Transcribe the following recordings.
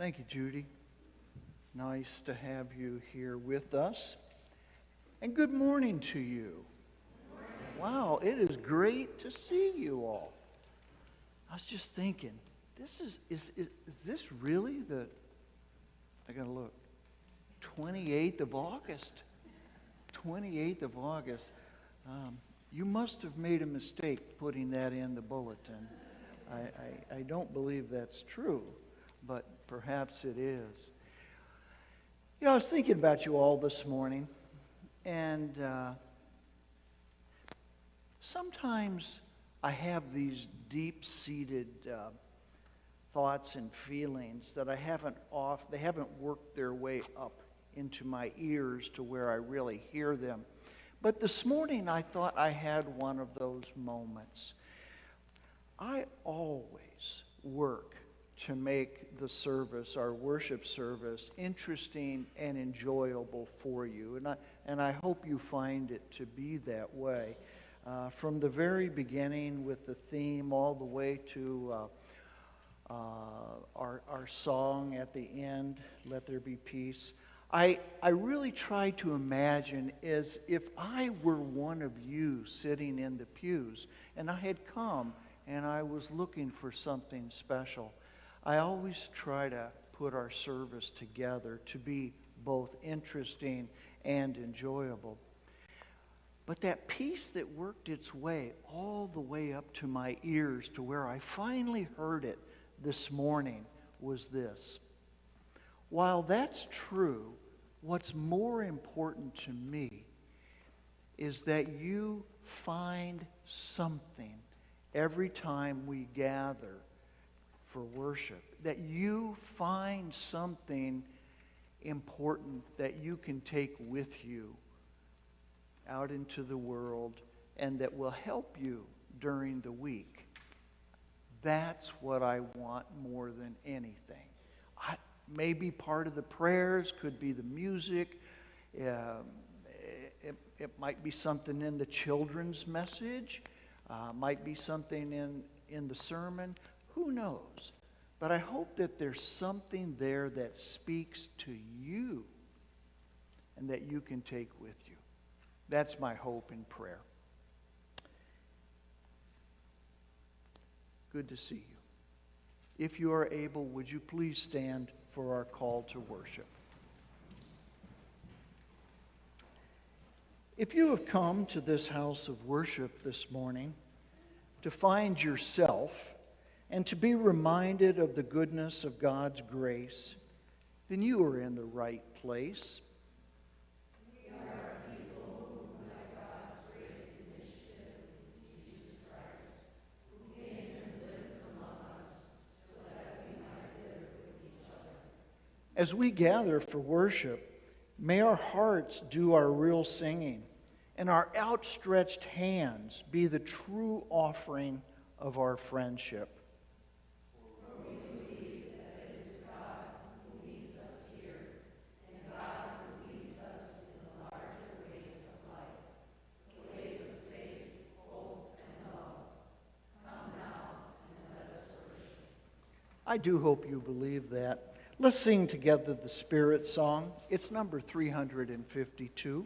Thank you, Judy. Nice to have you here with us. And good morning to you. Wow, it is great to see you all. I was just thinking, is this really the, I gotta look, 28th of August? 28th of August. You must have made a mistake putting that in the bulletin. I don't believe that's true, but perhaps it is. You know, I was thinking about you all this morning, and sometimes I have these deep-seated thoughts and feelings that they haven't worked their way up into my ears to where I really hear them. But this morning I thought I had one of those moments. I always work to make the service, our worship service, interesting and enjoyable for you. And I hope you find it to be that way. From the very beginning with the theme all the way to our song at the end, Let There Be Peace. I really try to imagine as if I were one of you sitting in the pews and I had come and I was looking for something special. I always try to put our service together to be both interesting and enjoyable. But that piece that worked its way all the way up to my ears to where I finally heard it this morning was this. While that's true, what's more important to me is that you find something every time we gather for worship, that you find something important that you can take with you out into the world and that will help you during the week. That's what I want more than anything. Maybe part of the prayers could be the music. It might be something in the children's message. Might be something in the sermon. Who knows? But I hope that there's something there that speaks to you and that you can take with you. That's my hope and prayer. Good to see you. If you are able, would you please stand for our call to worship? If you have come to this house of worship this morning to find yourself and to be reminded of the goodness of God's grace, then you are in the right place. We are people who, by God's great initiative, Jesus Christ, who came and lived among us so that we might live with each other. As we gather for worship, may our hearts do our real singing and our outstretched hands be the true offering of our friendship. For we believe that it is God who leads us here, and God who leads us in the larger ways of life, the ways of faith, hope, and love. Come now and let us worship. I do hope you believe that. Let's sing together the Spirit song. It's number 352.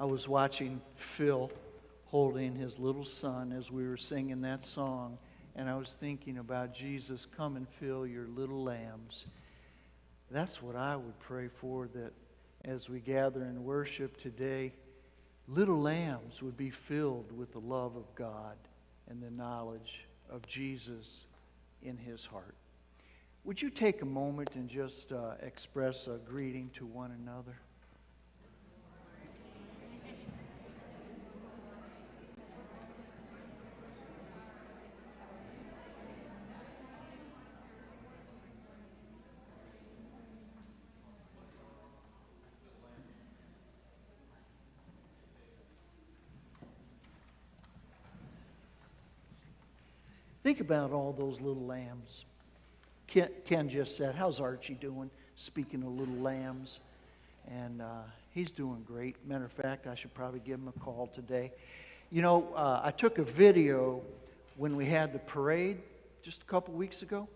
I was watching Phil holding his little son as we were singing that song, and I was thinking about Jesus, come and fill your little lambs. That's what I would pray for, that as we gather in worship today, little lambs would be filled with the love of God and the knowledge of Jesus in his heart. Would you take a moment and just express a greeting to one another? Think about all those little lambs. Ken just said, how's Archie doing? Speaking of little lambs. And he's doing great. Matter of fact, I should probably give him a call today. You know, I took a video when we had the parade just a couple weeks ago.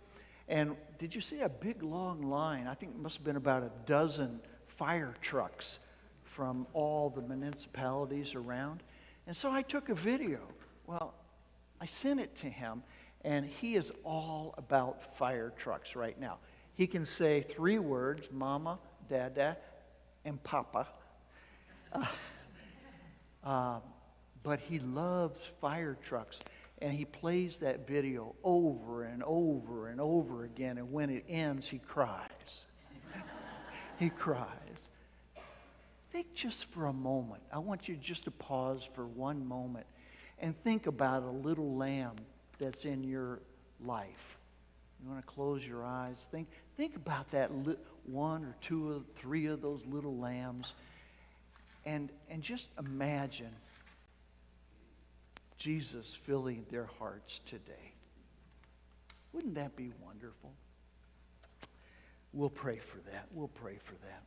And did you see a big long line? I think it must have been about a dozen fire trucks from all the municipalities around. And so I took a video. Well, I sent it to him, and he is all about fire trucks right now. He can say 3 words, Mama, Dada, and Papa. But he loves fire trucks, and he plays that video over and over and over again, and when it ends, he cries. He cries. Think just for a moment. I want you just to pause for one moment and think about a little lamb that's in your life. You want to close your eyes. Think about that 1 or 2 or 3 of those little lambs, and just imagine Jesus filling their hearts today. Wouldn't that be wonderful? We'll pray for that. We'll pray for that.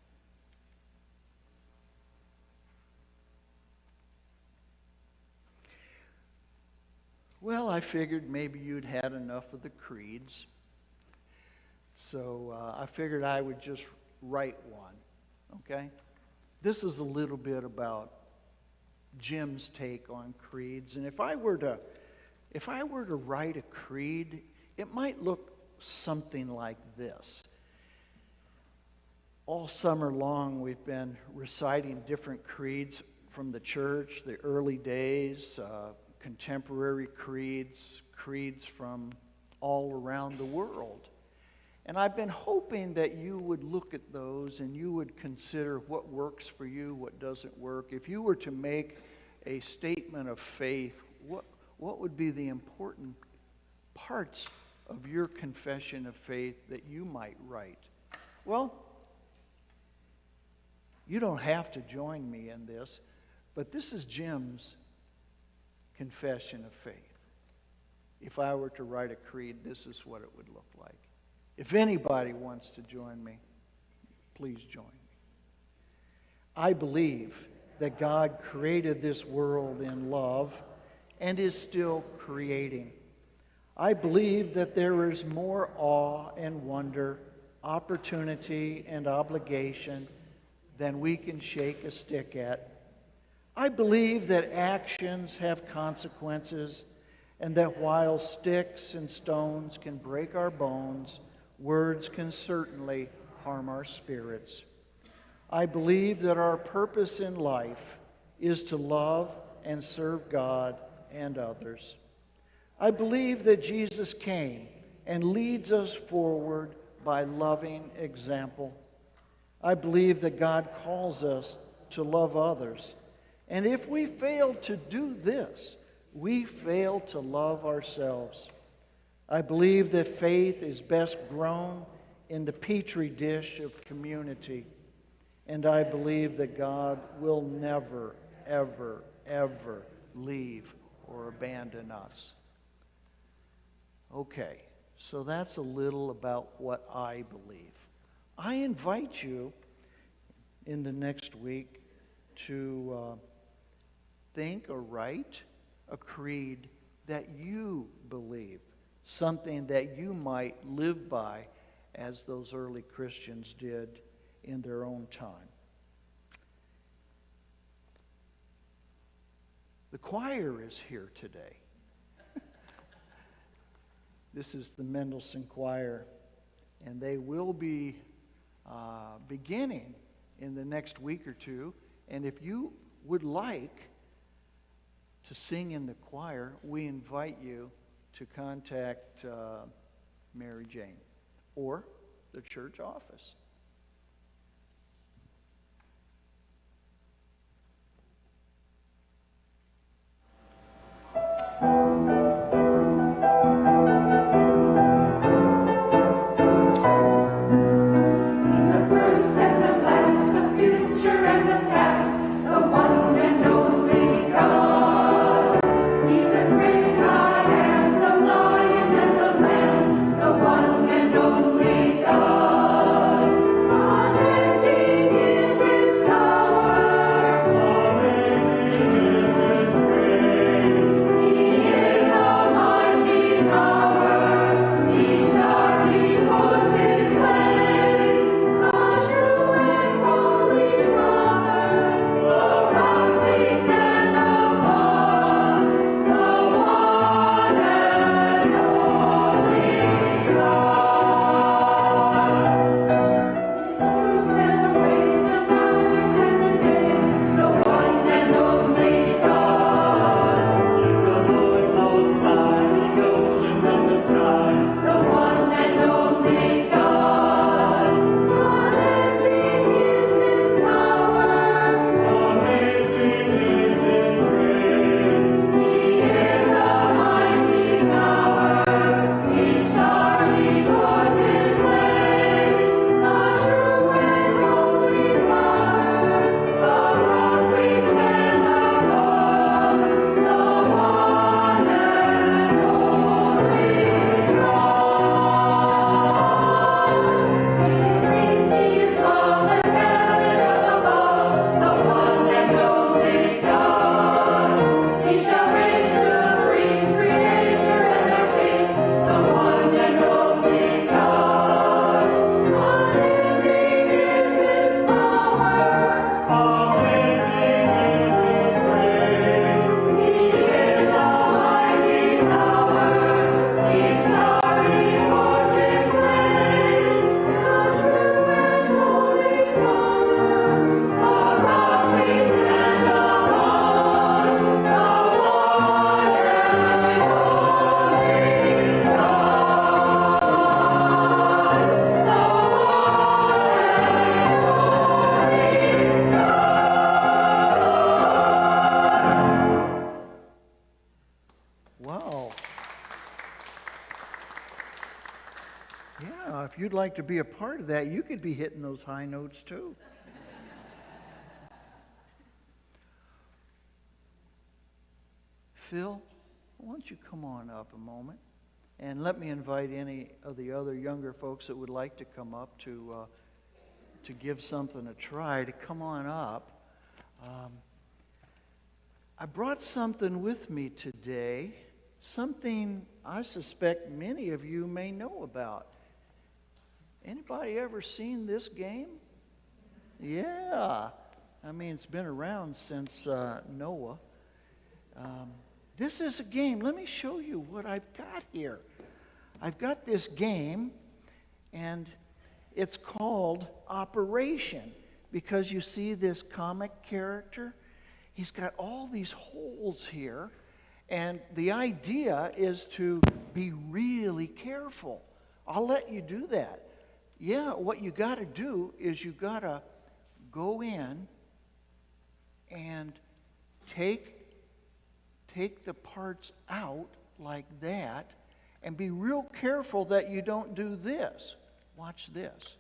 Well, I figured maybe you'd had enough of the creeds. So I figured I would just write one, okay? This is a little bit about Jim's take on creeds. And if I were to write a creed, it might look something like this. All summer long, we've been reciting different creeds from the church, the early days, contemporary creeds from all around the world. And I've been hoping that you would look at those and you would consider what works for you, what doesn't work. If you were to make a statement of faith, what would be the important parts of your confession of faith that you might write? Well, you don't have to join me in this, but this is Jim's confession of faith. If I were to write a creed, this is what it would look like. If anybody wants to join me, please join me. I believe that God created this world in love and is still creating. I believe that there is more awe and wonder, opportunity and obligation than we can shake a stick at. I believe that actions have consequences, and that while sticks and stones can break our bones, words can certainly harm our spirits. I believe that our purpose in life is to love and serve God and others. I believe that Jesus came and leads us forward by loving example. I believe that God calls us to love others. And if we fail to do this, we fail to love ourselves. I believe that faith is best grown in the petri dish of community. And I believe that God will never, ever, ever leave or abandon us. Okay, so that's a little about what I believe. I invite you in the next week to think or write a creed that you believe, something that you might live by as those early Christians did in their own time. The choir is here today. This is the Mendelson Choir, and they will be beginning in the next week or two. And if you would like to sing in the choir, we invite you to contact Mary Jane or the church office. If you'd like to be a part of that, you could be hitting those high notes too. Phil, why don't you come on up a moment? And let me invite any of the other younger folks that would like to come up to give something a try to come on up. I brought something with me today, something I suspect many of you may know about. Anybody ever seen this game? Yeah. I mean, it's been around since Noah. This is a game. Let me show you what I've got here. I've got this game, and it's called Operation, because you see this comic character? He's got all these holes here, and the idea is to be really careful. I'll let you do that. Yeah, what you got to do is you got to go in and take the parts out like that, and be real careful that you don't do this. Watch this.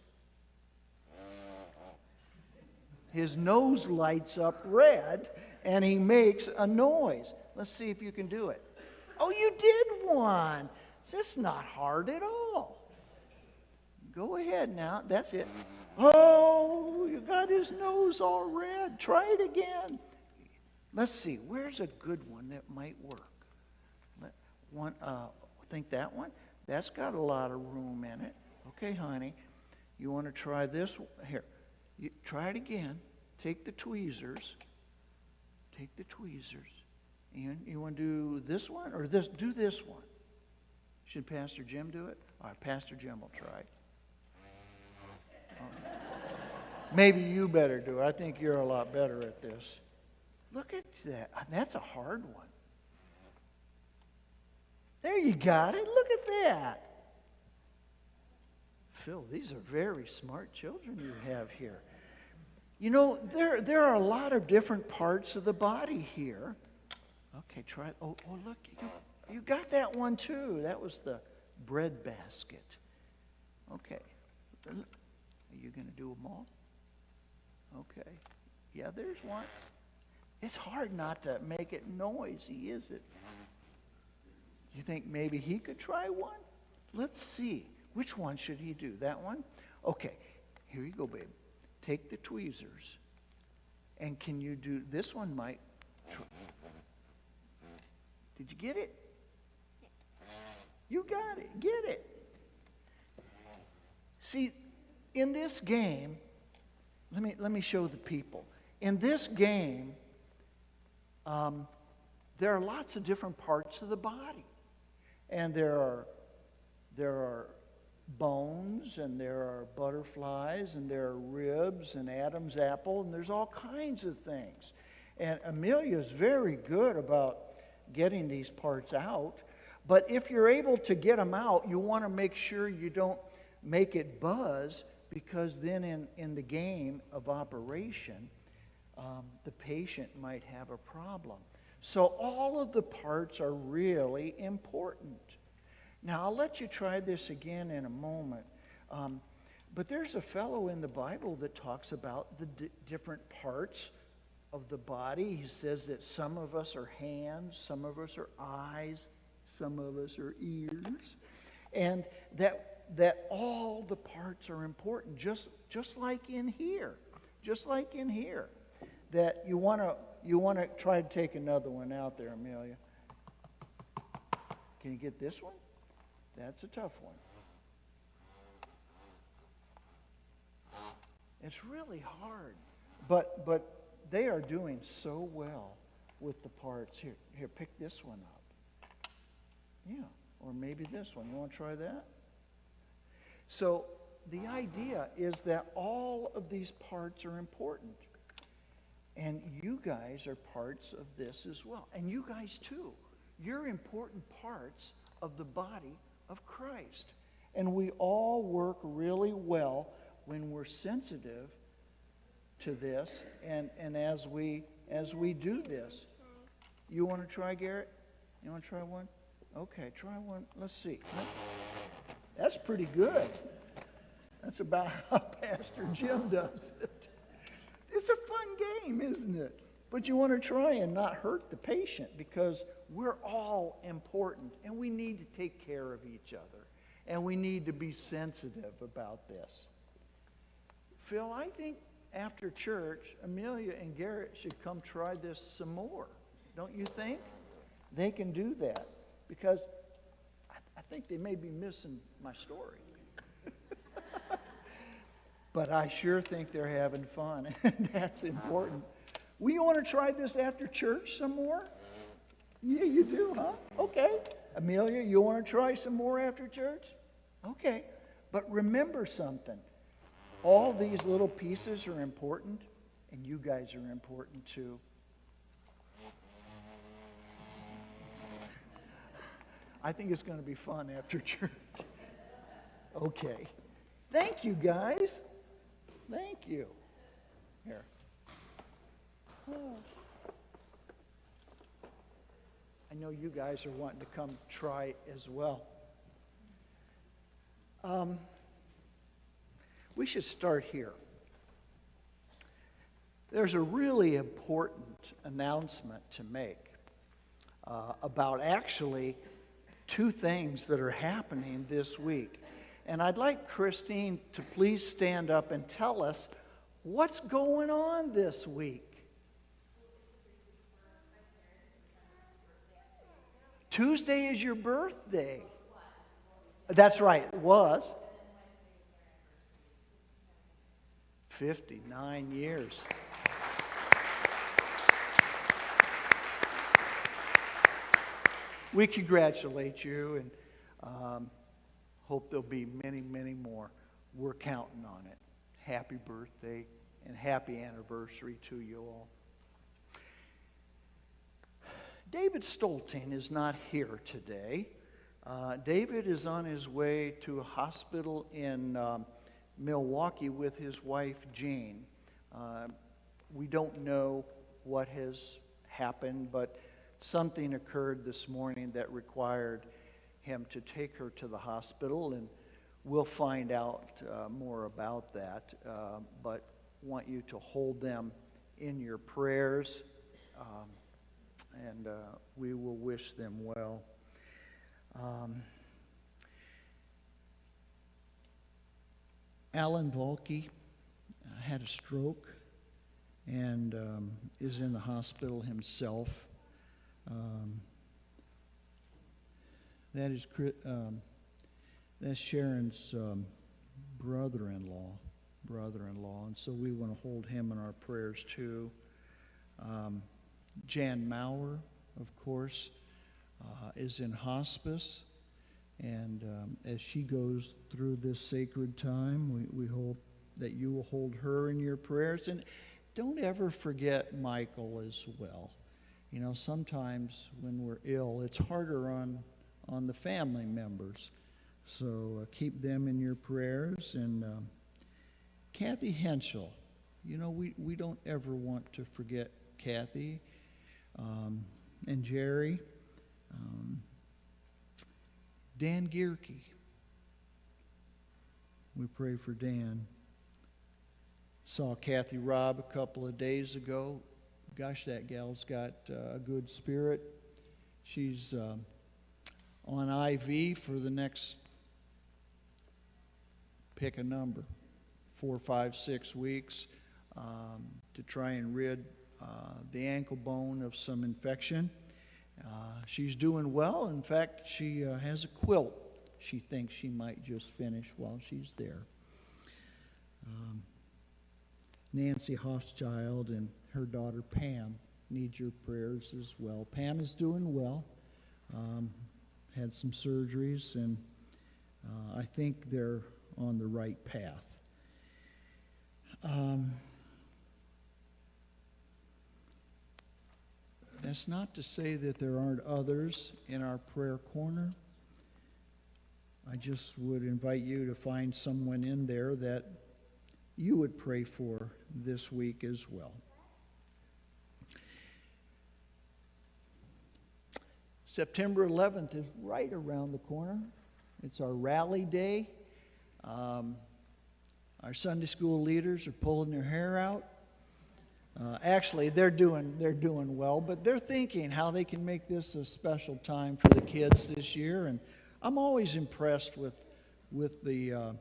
His nose lights up red, and he makes a noise. Let's see if you can do it. Oh, you did one. It's not hard at all. Go ahead now. That's it. Oh, you got his nose all red. Try it again. Let's see. Where's a good one that might work? Think that one? That's got a lot of room in it. Okay, honey. You want to try this? Here. Try it again. Take the tweezers. Take the tweezers. You want to do this one or this? Do this one. Should Pastor Jim do it? All right, Pastor Jim will try. Maybe you better do it. I think you're a lot better at this. Look at that. That's a hard one. There you got it. Look at that. Phil, these are very smart children you have here. You know, there are a lot of different parts of the body here. Okay, try. Oh, look, you got that one too. That was the bread basket. Okay. Are you going to do them all? Okay. Yeah, there's one. It's hard not to make it noisy, is it? You think maybe he could try one? Let's see. Which one should he do? That one? Okay. Here you go, babe. Take the tweezers. And can you do this one, Mike? Did you get it? You got it. Get it. See, in this game, let me show the people. In this game, there are lots of different parts of the body. And there are bones, and there are butterflies, and there are ribs, and Adam's apple, and there's all kinds of things. And Amelia is very good about getting these parts out. But if you're able to get them out, you want to make sure you don't make it buzz, because then in the game of operation, the patient might have a problem. So all of the parts are really important. Now, I'll let you try this again in a moment. But there's a fellow in the Bible that talks about the different parts of the body. He says that some of us are hands, some of us are eyes, some of us are ears. And that all the parts are important, just like in here. Just like in here. That you want to try to take another one out there, Amelia. Can you get this one? That's a tough one. It's really hard. But they are doing so well with the parts. Here, pick this one up. Yeah, or maybe this one. You want to try that? So the idea is that all of these parts are important. And you guys are parts of this as well. And you guys too. You're important parts of the body of Christ. And we all work really well when we're sensitive to this and as we do this. You want to try, Garrett? You want to try one? Okay, try one. Let's see. That's pretty good. That's about how Pastor Jim does it. It's a fun game, isn't it? But you want to try and not hurt the patient, because we're all important and we need to take care of each other. And we need to be sensitive about this. Phil, I think after church, Amelia and Garrett should come try this some more. Don't you think? They can do that, because I think they may be missing my story. But I sure think they're having fun, and that's important. We want to try this after church some more? Yeah, you do, huh? Okay. Amelia, you want to try some more after church? Okay. But remember something. All these little pieces are important, and you guys are important too. I think it's going to be fun after church. Okay. Thank you, guys. Thank you. Here. Oh. I know you guys are wanting to come try as well. We should start here. There's a really important announcement to make about actually two things that are happening this week. And I'd like Christine to please stand up and tell us what's going on this week. Tuesday is your birthday. That's right, it was. 59 years. we congratulate you and hope there'll be many, many more. We're counting on it. Happy birthday and happy anniversary to you all. David Stolting is not here today. David is on his way to a hospital in Milwaukee with his wife, Jane. We don't know what has happened, but something occurred this morning that required him to take her to the hospital, and we'll find out more about that. But want you to hold them in your prayers, and we will wish them well. Alan Volke had a stroke and is in the hospital himself. That's Sharon's brother-in-law, and so we want to hold him in our prayers too. Jan Maurer, of course, is in hospice, and as she goes through this sacred time, we hope that you will hold her in your prayers. And don't ever forget Michael as well. You know, sometimes when we're ill, it's harder on the family members. So keep them in your prayers. And Kathy Henschel, you know, we don't ever want to forget Kathy and Jerry. Dan Gierke, we pray for Dan. Saw Kathy Robb a couple of days ago. Gosh, that gal's got a good spirit. She's on IV for the next, pick a number, 4, 5, 6 weeks to try and rid the ankle bone of some infection. She's doing well. In fact, she has a quilt she thinks she might just finish while she's there. Nancy Hochschild and her daughter Pam need your prayers as well. Pam is doing well. Had some surgeries, and I think they're on the right path. That's not to say that there aren't others in our prayer corner. I just would invite you to find someone in there that you would pray for this week as well. September 11th is right around the corner. It's our rally day. Our Sunday school leaders are pulling their hair out. Actually, they're doing well, but they're thinking how they can make this a special time for the kids this year. And I'm always impressed with the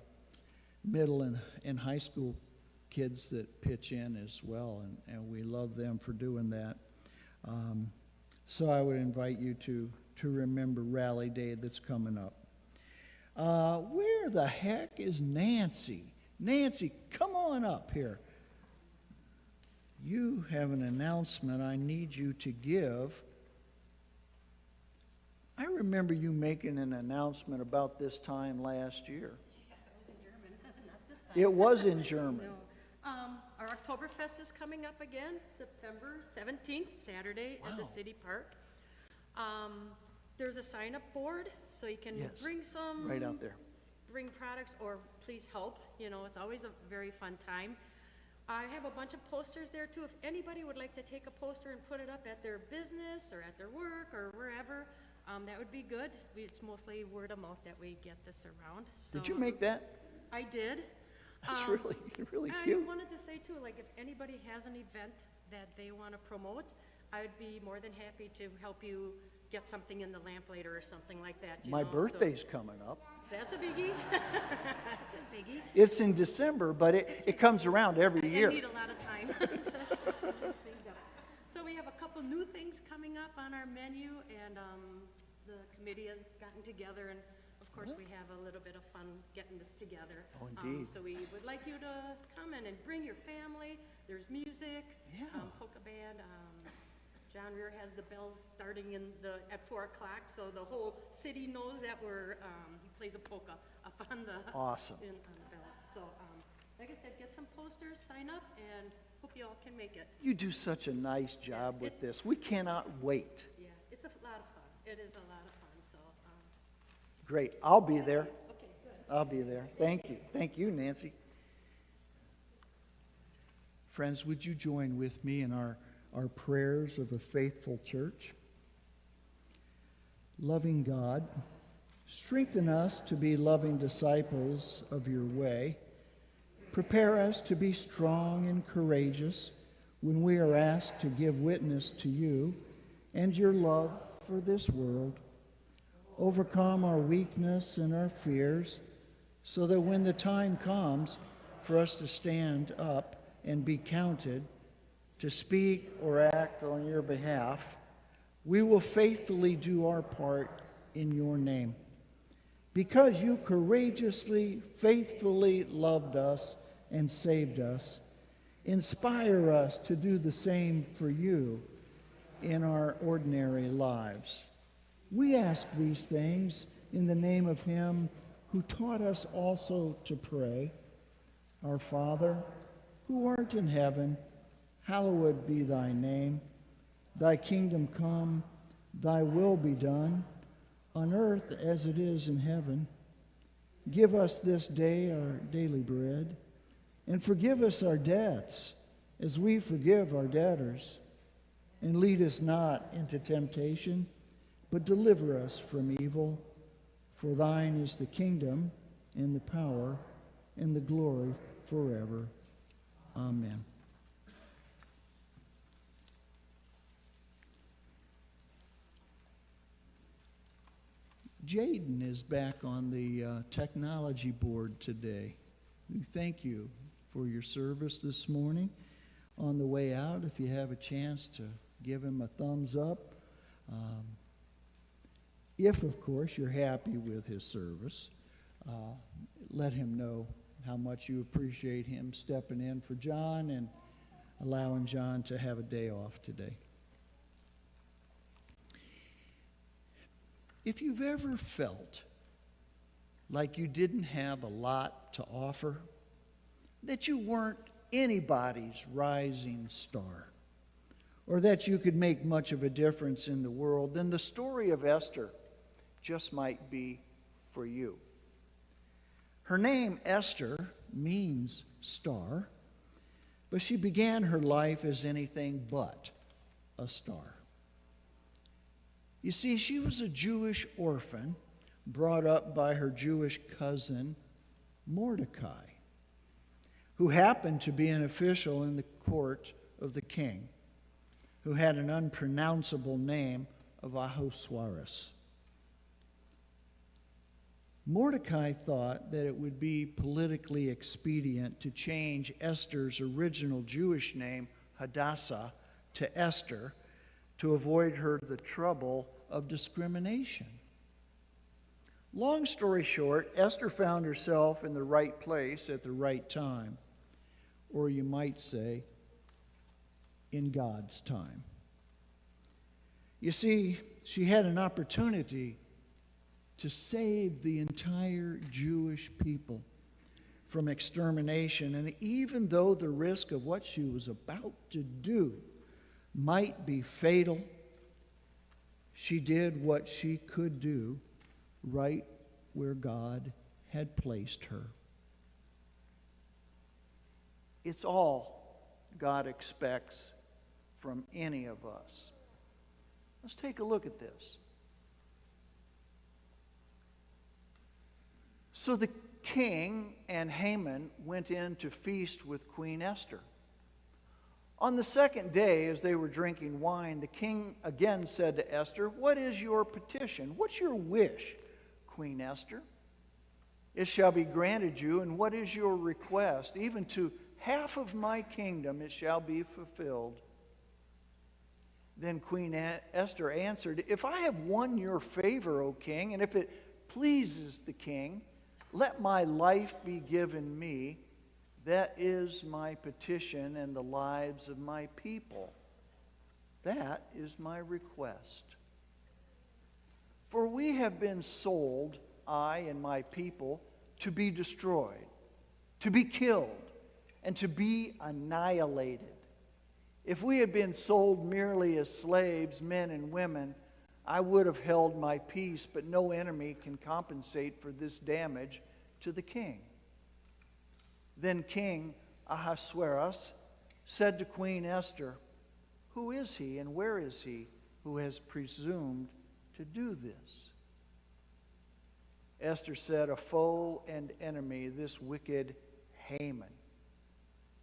middle and high school kids that pitch in as well, and we love them for doing that. So I would invite you to remember Rally Day that's coming up. Where the heck is Nancy? Nancy, come on up here. You have an announcement I need you to give. I remember you making an announcement about this time last year. Yeah, it was in German, not this time. It was in German. No. Our Oktoberfest is coming up again, September 17th, Saturday at the City Park. There's a sign-up board, so you can bring some... Right out there. Bring products or please help. You know, it's always a very fun time. I have a bunch of posters there too. If anybody would like to take a poster and put it up at their business or at their work or wherever, that would be good. It's mostly word of mouth that we get this around. So, Did you make that? I did. That's really I cute. wanted to say too, like if anybody has an event that they want to promote, I would be more than happy to help you get something in the lamplighter or something like that. My birthday's coming up. That's a biggie. That's a biggie. It's in December, but it comes around every year. I need a lot of time to set these things up. So we have a couple new things coming up on our menu, and the committee has gotten together, and of course we have a little bit of fun getting this together. Oh, indeed. So we would like you to come in and bring your family. There's music, polka band, John Rear has the bells starting at 4 o'clock, so the whole city knows that he plays a polka up on the Awesome. on the bells. So, like I said, get some posters, sign up, and hope you all can make it. You do such a nice job with this. We cannot wait. Yeah, it's a lot of fun. It is a lot of fun. So, Great. I'll be there. okay, good. I'll be there. Thank you. Thank you, Nancy. Friends, would you join with me in our prayers of a faithful church? Loving God, strengthen us to be loving disciples of your way. Prepare us to be strong and courageous when we are asked to give witness to you and your love for this world. Overcome our weakness and our fears so that when the time comes for us to stand up and be counted to speak or act on your behalf, we will faithfully do our part in your name. Because you courageously, faithfully loved us and saved us, inspire us to do the same for you in our ordinary lives. We ask these things in the name of him who taught us also to pray. Our Father, who art in heaven, hallowed be thy name. Thy kingdom come, thy will be done, on earth as it is in heaven. Give us this day our daily bread, and forgive us our debts, as we forgive our debtors. And lead us not into temptation, but deliver us from evil. For thine is the kingdom, and the power, and the glory forever. Amen. Jaden is back on the technology board today. We thank you for your service this morning. On the way out, if you have a chance to give him a thumbs up. If, of course, you're happy with his service, let him know how much you appreciate him stepping in for John and allowing John to have a day off today. If you've ever felt like you didn't have a lot to offer, that you weren't anybody's rising star, or that you could make much of a difference in the world, then the story of Esther just might be for you. Her name, Esther, means star, but she began her life as anything but a star. You see, she was a Jewish orphan brought up by her Jewish cousin, Mordecai, who happened to be an official in the court of the king, who had an unpronounceable name of Ahasuerus. Mordecai thought that it would be politically expedient to change Esther's original Jewish name, Hadassah, to Esther, to avoid her the trouble of discrimination. Long story short, Esther found herself in the right place at the right time, or you might say, in God's time. You see, she had an opportunity to save the entire Jewish people from extermination, and even though the risk of what she was about to do might be fatal, she did what she could do right where God had placed her. It's all God expects from any of us. Let's take a look at this. So the king and Haman went in to feast with Queen Esther. On the second day, as they were drinking wine, the king again said to Esther, "What is your petition? What's your wish, Queen Esther? It shall be granted you. And what is your request? Even to half of my kingdom it shall be fulfilled." Then Queen Esther answered, "If I have won your favor, O king, and if it pleases the king, let my life be given me. That is my petition, and the lives of my people." That is my request. For we have been sold, I and my people, to be destroyed, to be killed, and to be annihilated. If we had been sold merely as slaves, men and women, I would have held my peace, but no enemy can compensate for this damage to the king. Then King Ahasuerus said to Queen Esther, "Who is he and where is he who has presumed to do this?" Esther said, "A foe and enemy, this wicked Haman."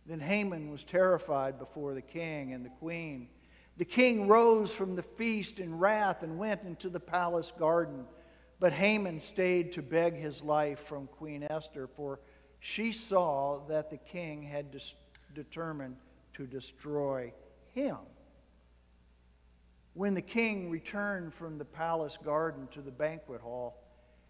Then Haman was terrified before the king and the queen. The king rose from the feast in wrath and went into the palace garden. But Haman stayed to beg his life from Queen Esther, for she saw that the king had determined to destroy him. When the king returned from the palace garden to the banquet hall,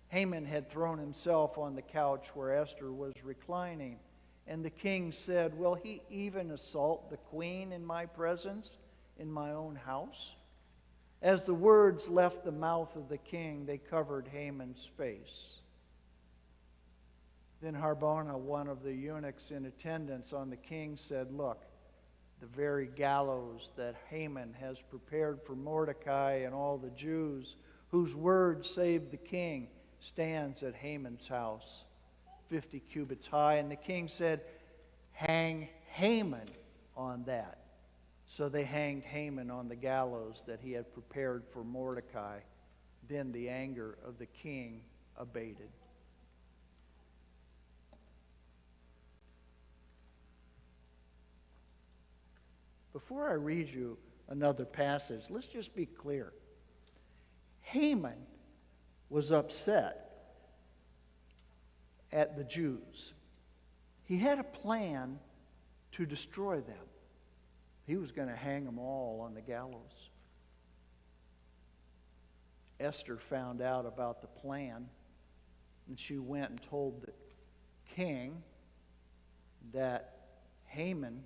Haman had thrown himself on the couch where Esther was reclining. And the king said, "Will he even assault the queen in my presence, in my own house?" As the words left the mouth of the king, they covered Haman's face. Then Harbona, one of the eunuchs in attendance on the king, said, "Look, the very gallows that Haman has prepared for Mordecai and all the Jews, whose word saved the king, stands at Haman's house, 50 cubits high." And the king said, "Hang Haman on that." So they hanged Haman on the gallows that he had prepared for Mordecai. Then the anger of the king abated. Before I read you another passage, let's just be clear. Haman was upset at the Jews. He had a plan to destroy them. He was going to hang them all on the gallows. Esther found out about the plan, and she went and told the king that Haman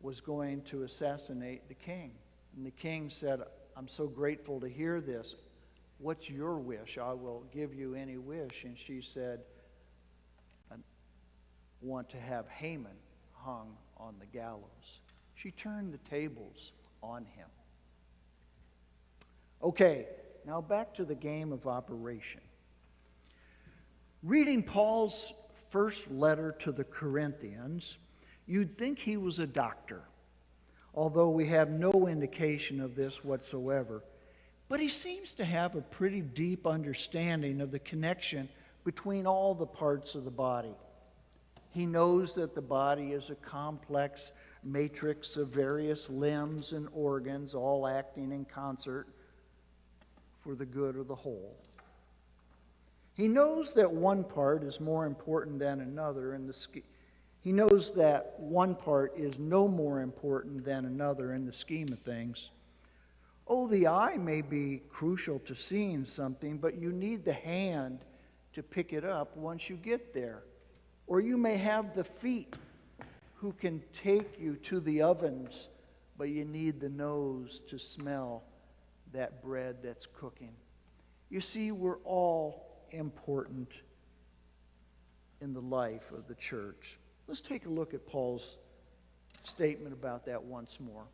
was going to assassinate the king. And the king said, "I'm so grateful to hear this. What's your wish? I will give you any wish." And she said, "I want to have Haman hung on the gallows." She turned the tables on him. Okay, now back to the game of operation. Reading Paul's first letter to the Corinthians, you'd think he was a doctor, although we have no indication of this whatsoever. But he seems to have a pretty deep understanding of the connection between all the parts of the body. He knows that the body is a complex matrix of various limbs and organs, all acting in concert for the good of the whole. He knows that one part is more important than another in the He knows that one part is no more important than another in the scheme of things. Oh, the eye may be crucial to seeing something, but you need the hand to pick it up once you get there. Or you may have the feet who can take you to the ovens, but you need the nose to smell that bread that's cooking. You see, we're all important in the life of the church. Let's take a look at Paul's statement about that once more.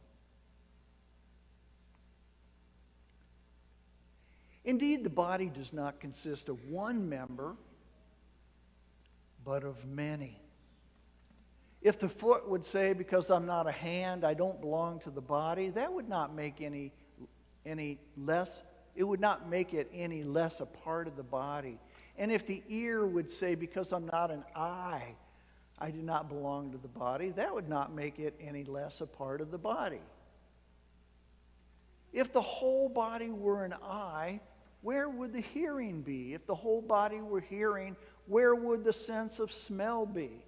Indeed, the body does not consist of one member, but of many. If the foot would say, "Because I'm not a hand, I don't belong to the body," that would not make any less. It would not make it any less a part of the body. And if the ear would say, "Because I'm not an eye, I do not belong to the body," that would not make it any less a part of the body. If the whole body were an eye, where would the hearing be? If the whole body were hearing, where would the sense of smell be?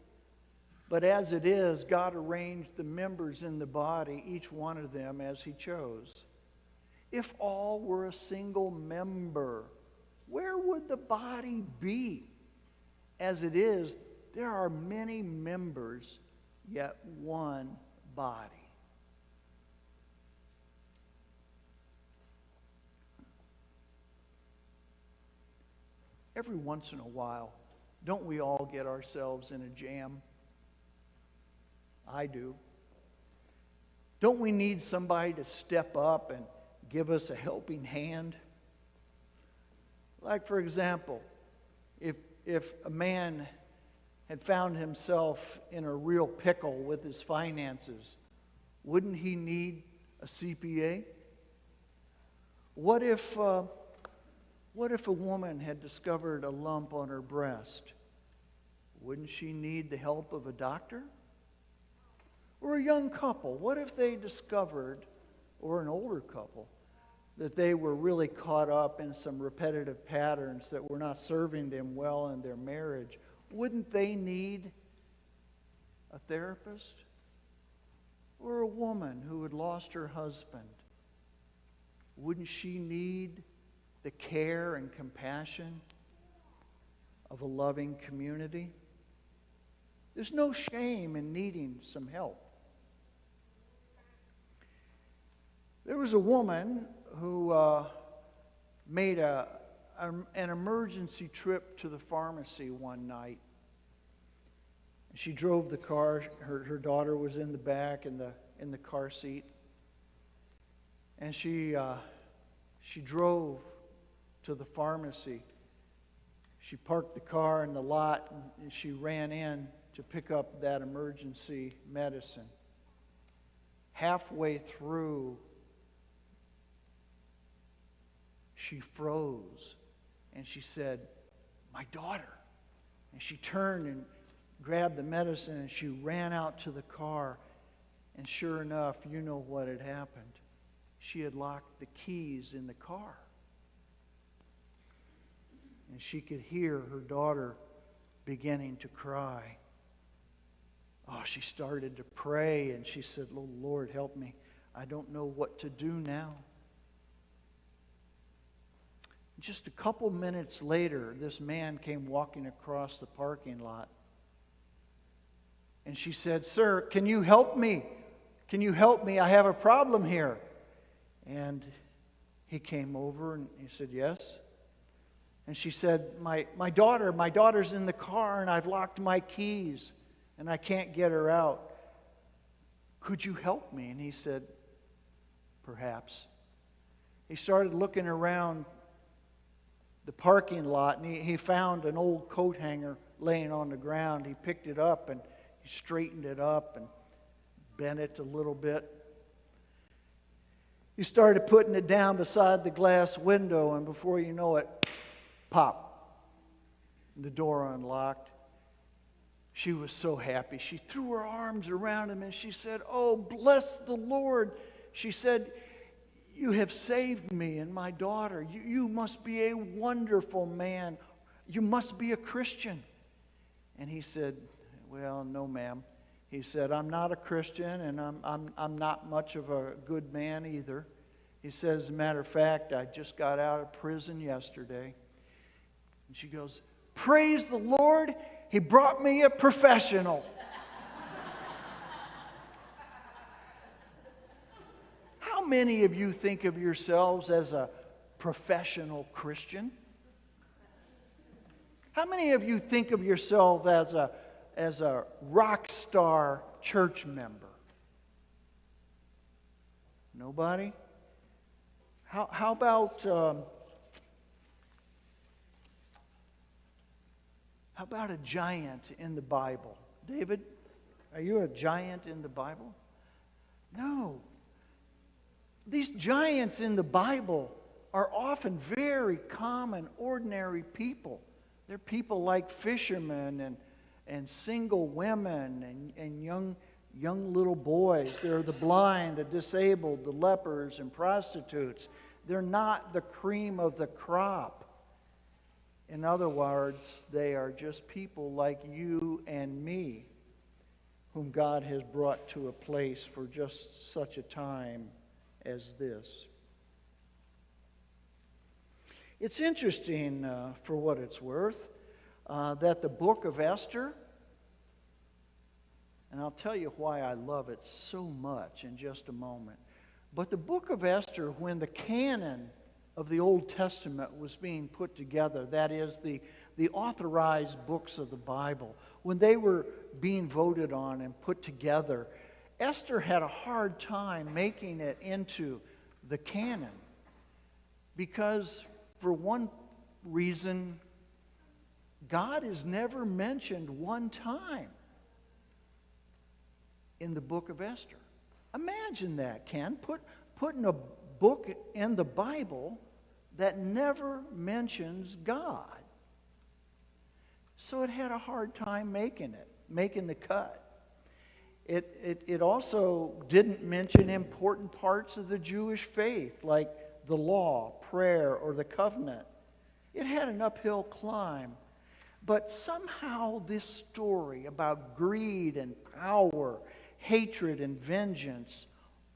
But as it is, God arranged the members in the body, each one of them as He chose. If all were a single member, where would the body be? As it is, there are many members, yet one body. every once in a while, don't we all get ourselves in a jam? I do. Don't we need somebody to step up and give us a helping hand? Like, for example, if a man had found himself in a real pickle with his finances, wouldn't he need a CPA? What if a woman had discovered a lump on her breast? Wouldn't she need the help of a doctor? Or a young couple, what if they discovered, or an older couple, that they were really caught up in some repetitive patterns that were not serving them well in their marriage? Wouldn't they need a therapist? Or a woman who had lost her husband, wouldn't she need the care and compassion of a loving community? There's no shame in needing some help. There was a woman who made an emergency trip to the pharmacy one night. She drove the car. Her daughter was in the back in the car seat, and she drove to the pharmacy. She parked the car in the lot, and she ran in to pick up that emergency medicine. Halfway through, she froze, and she said, "My daughter." And she turned and grabbed the medicine, and she ran out to the car. And sure enough, you know what had happened. She had locked the keys in the car. And she could hear her daughter beginning to cry. Oh, she started to pray, and she said, "Oh, Lord, help me. I don't know what to do now." Just a couple minutes later, this man came walking across the parking lot. And she said, "Sir, can you help me? Can you help me? I have a problem here." And he came over and he said, "Yes." And she said, my daughter's in the car, and I've locked my keys and I can't get her out. Could you help me?" And he said, "Perhaps." He started looking around the parking lot, and he found an old coat hanger laying on the ground. He picked it up and he straightened it up and bent it a little bit. He started putting it down beside the glass window, and before you know it, pop, the door unlocked. She was so happy. She threw her arms around him and she said, "Oh, bless the Lord." She said, "You have saved me and my daughter. You must be a wonderful man. You must be a Christian." And he said, "Well, no, ma'am." He said, "I'm not a Christian, and I'm not much of a good man either." He says, "As a matter of fact, I just got out of prison yesterday." And she goes, "Praise the Lord, He brought me a professional." How many of you think of yourselves as a professional Christian? How many of you think of yourself as a rock star church member? Nobody? How about a giant in the Bible? David, are you a giant in the Bible? No. These giants in the Bible are often very common, ordinary people. They're people like fishermen and single women and young little boys. They're the blind, the disabled, the lepers, and prostitutes. They're not the cream of the crop. In other words, they are just people like you and me, whom God has brought to a place for just such a time as this. It's interesting, for what it's worth, that the book of Esther, and I'll tell you why I love it so much in just a moment, but the book of Esther, when the canon of the Old Testament was being put together, that is, the authorized books of the Bible, when they were being voted on and put together, Esther had a hard time making it into the canon because, for one reason, God is never mentioned one time in the book of Esther. Imagine that, Ken. Putting a book in the Bible that never mentions God. So it had a hard time making the cut. It also didn't mention important parts of the Jewish faith, like the law, prayer, or the covenant. It had an uphill climb. But somehow this story about greed and power, hatred and vengeance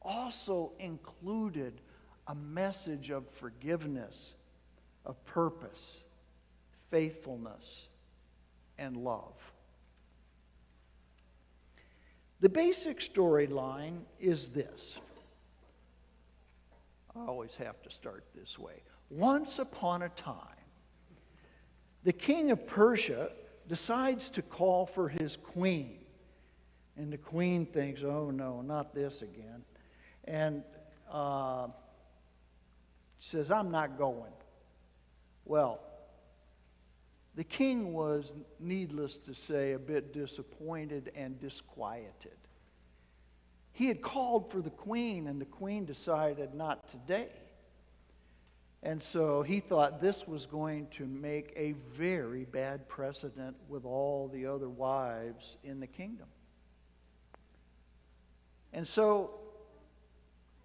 also included a message of forgiveness, of purpose, faithfulness, and love. The basic storyline is this. I always have to start this way. Once upon a time, the king of Persia decides to call for his queen. And the queen thinks, oh no, not this again. And says, I'm not going. Well, the king was, needless to say, a bit disappointed and disquieted. He had called for the queen, and the queen decided not today. And so he thought this was going to make a very bad precedent with all the other wives in the kingdom. And so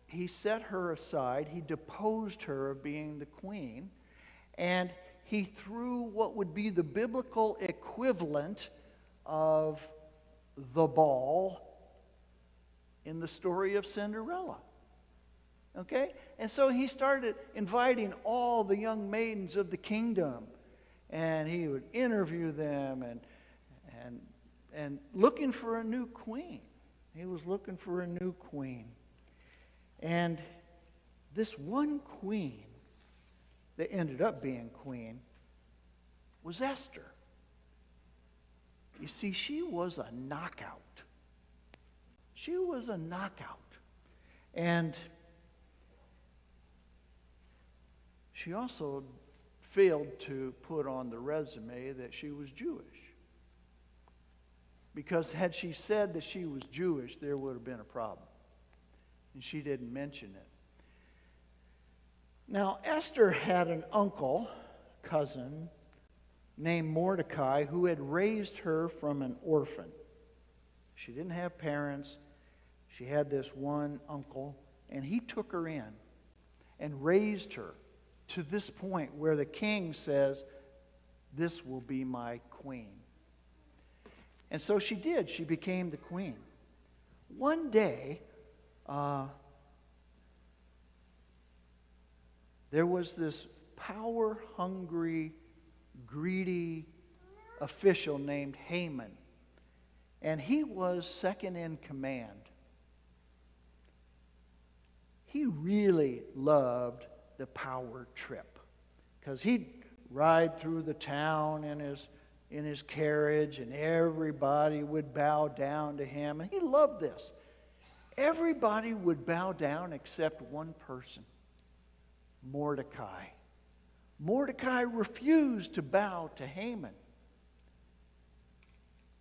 he set her aside. He deposed her of being the queen. And he threw what would be the biblical equivalent of the ball in the story of Cinderella. Okay? And so he started inviting all the young maidens of the kingdom. And he would interview them and looking for a new queen. He was looking for a new queen. And this one queen that ended up being queen was Esther. You see, she was a knockout. She was a knockout. And she also failed to put on the resume that she was Jewish. Because had she said that she was Jewish, there would have been a problem. And she didn't mention it. Now, Esther had an cousin, named Mordecai, who had raised her from an orphan. She didn't have parents. She had this one uncle, and he took her in and raised her to this point where the king says, this will be my queen. And so she did. She became the queen. One day, there was this power-hungry, greedy official named Haman. And he was second in command. He really loved the power trip, because he'd ride through the town in his carriage, and everybody would bow down to him. And he loved this. Everybody would bow down except one person, Mordecai. Mordecai refused to bow to Haman.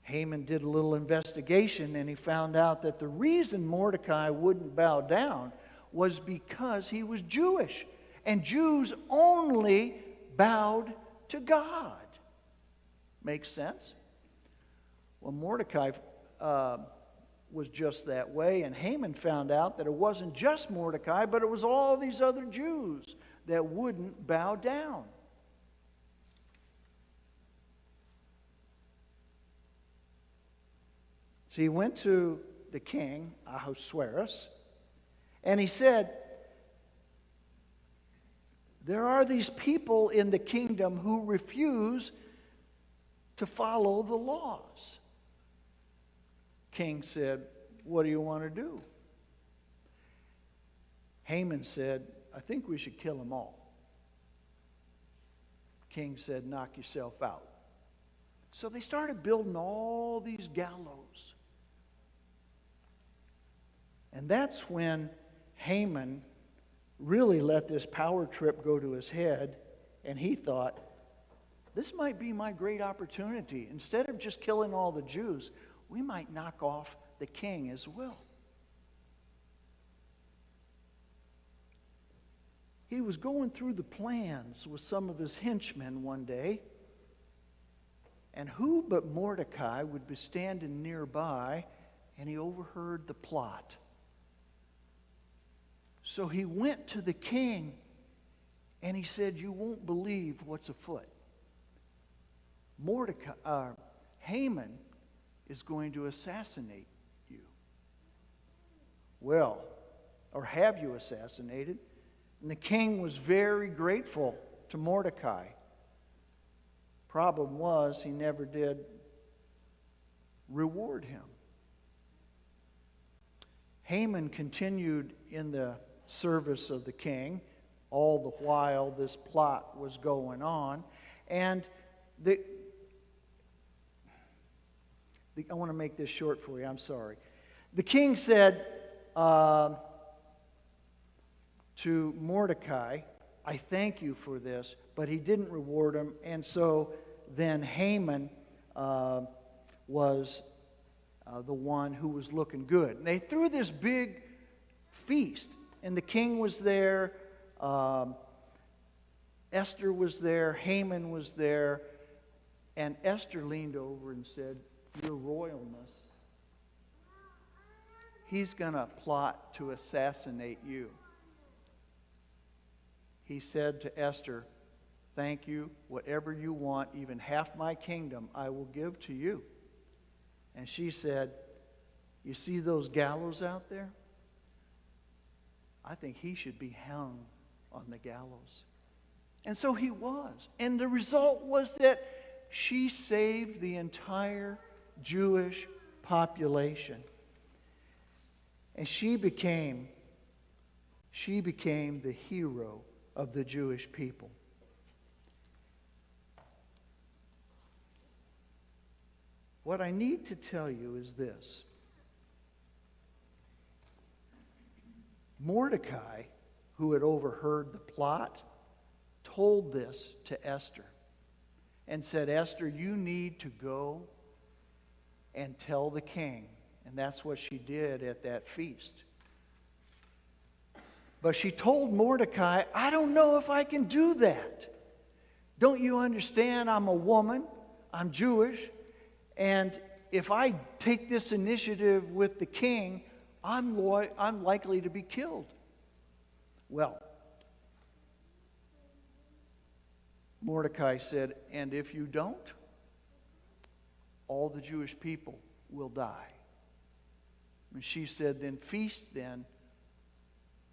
Haman did a little investigation, and he found out that the reason Mordecai wouldn't bow down was because he was Jewish. And Jews only bowed to God. Makes sense? Well, Mordecai was just that way, and Haman found out that it wasn't just Mordecai, but it was all these other Jews that wouldn't bow down. So he went to the king, Ahasuerus, and he said, there are these people in the kingdom who refuse to follow the laws. King said, what do you want to do? Haman said, I think we should kill them all. king said, knock yourself out. So they started building all these gallows. And that's when Haman really let this power trip go to his head, and he thought, this might be my great opportunity. Instead of just killing all the Jews, we might knock off the king as well. He was going through the plans with some of his henchmen one day, and who but Mordecai would be standing nearby, and he overheard the plot. So he went to the king, and he said, you won't believe what's afoot. Haman is going to assassinate you. Well, or have you assassinated? And the king was very grateful to Mordecai. Problem was, he never did reward him. Haman continued in the service of the king all the while this plot was going on. And I want to make this short for you, I'm sorry. The king said to Mordecai, I thank you for this, but he didn't reward him. And so then Haman was the one who was looking good. And they threw this big feast, and the king was there, Esther was there, Haman was there, and Esther leaned over and said, your royalness, he's going to plot to assassinate you. He said to Esther, thank you, whatever you want, even half my kingdom, I will give to you. And she said, you see those gallows out there? I think he should be hung on the gallows. And so he was. And the result was that she saved the entire Jewish population. And she became the hero of the Jewish people. What I need to tell you is this. Mordecai, who had overheard the plot, told this to Esther and said, Esther, you need to go and tell the king. And that's what she did at that feast. But she told Mordecai, I don't know if I can do that. Don't you understand? I'm a woman. I'm Jewish. And if I take this initiative with the king, I'm likely to be killed. Well, Mordecai said, and if you don't, all the Jewish people will die. And she said, then feast then,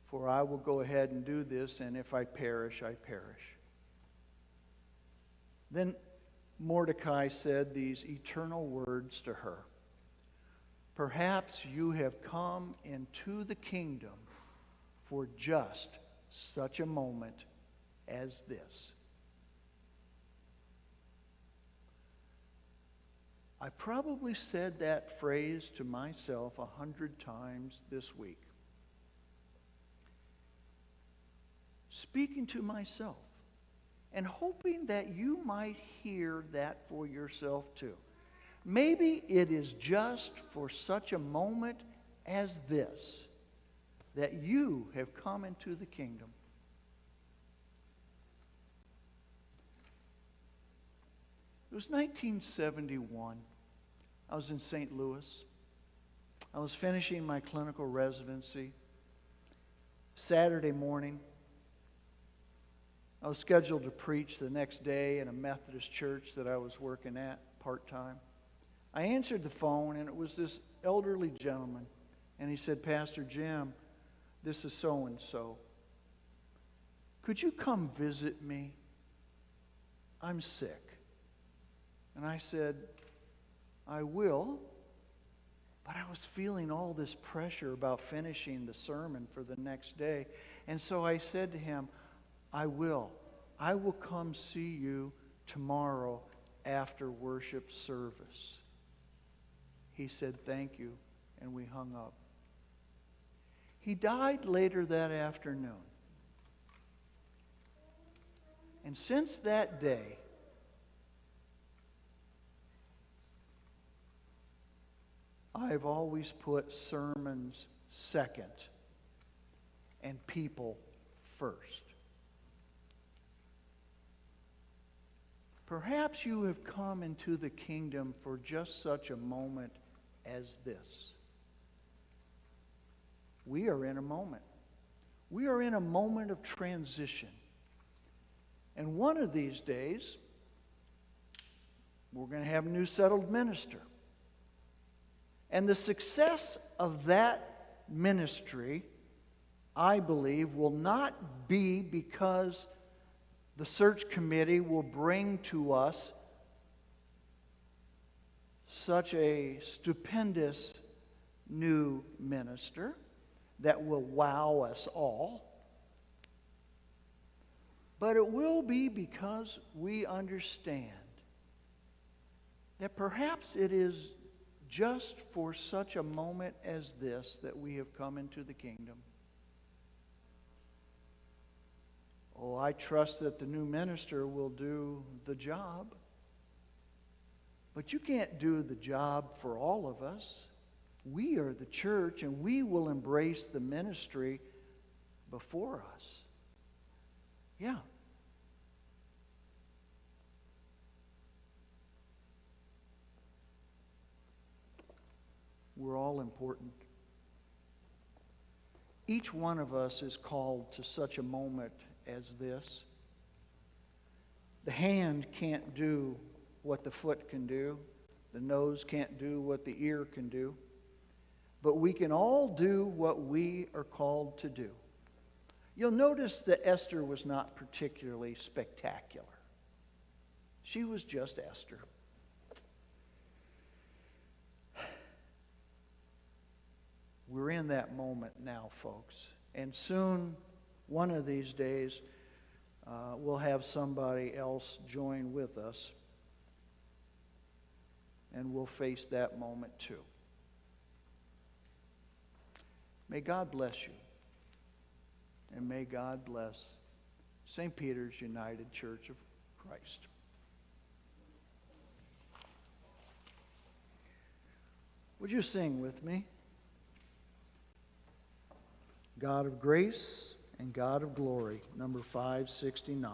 for I will go ahead and do this, and if I perish, I perish. Then Mordecai said these eternal words to her. Perhaps you have come into the kingdom for just such a moment as this. I probably said that phrase to myself 100 times this week. Speaking to myself and hoping that you might hear that for yourself too. Maybe it is just for such a moment as this that you have come into the kingdom. It was 1971. I was in St. Louis. I was finishing my clinical residency. Saturday morning, I was scheduled to preach the next day in a Methodist church that I was working at part-time. I answered the phone, and it was this elderly gentleman. And he said, Pastor Jim, this is so-and-so. Could you come visit me? I'm sick. And I said, I will. But I was feeling all this pressure about finishing the sermon for the next day. And so I said to him, I will. I will come see you tomorrow after worship service. He said, thank you, and we hung up. He died later that afternoon. And since that day, I've always put sermons second and people first. Perhaps you have come into the kingdom for just such a moment as this. We are in a moment. We are in a moment of transition. And one of these days, we're going to have a new settled minister. And the success of that ministry, I believe, will not be because the search committee will bring to us such a stupendous new minister that will wow us all. But it will be because we understand that perhaps it is just for such a moment as this that we have come into the kingdom. Oh, I trust that the new minister will do the job. But you can't do the job for all of us. We are the church, and we will embrace the ministry before us. Yeah. We're all important. Each one of us is called to such a moment as this. The hand can't do what the foot can do. The nose can't do what the ear can do. But we can all do what we are called to do. You'll notice that Esther was not particularly spectacular. She was just Esther. We're in that moment now, folks. And soon, one of these days, we'll have somebody else join with us. And we'll face that moment too. May God bless you. And may God bless St. Peter's United Church of Christ. Would you sing with me? God of grace and God of glory, number 569.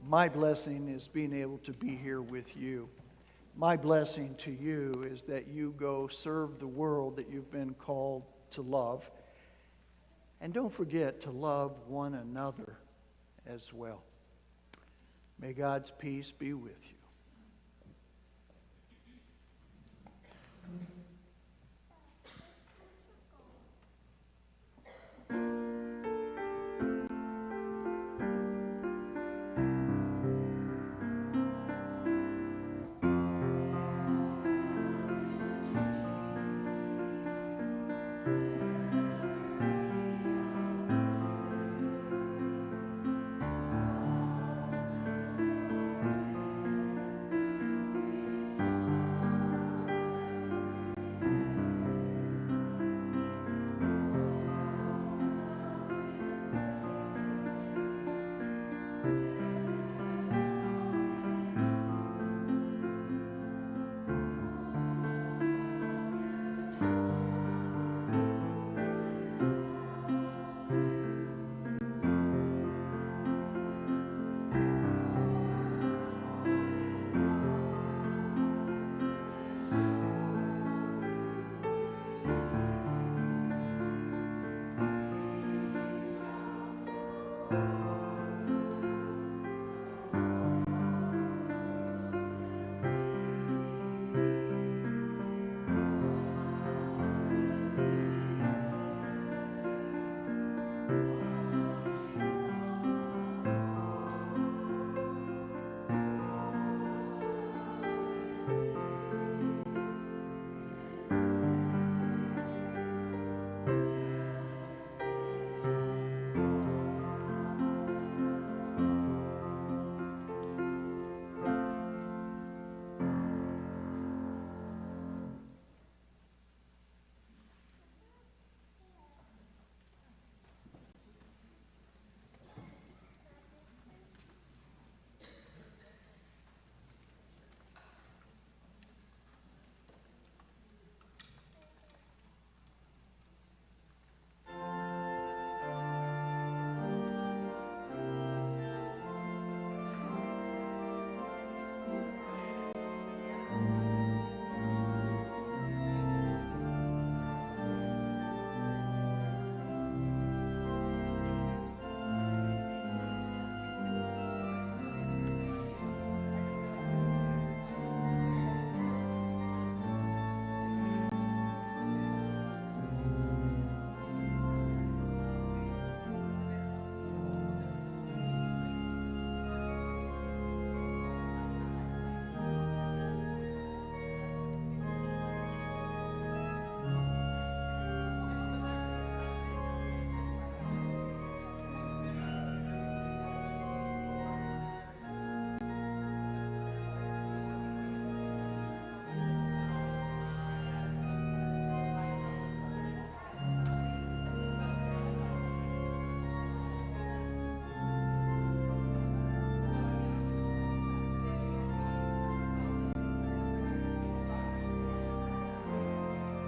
My blessing is being able to be here with you. My blessing to you is that you go serve the world that you've been called to love. And don't forget to love one another as well. May God's peace be with you.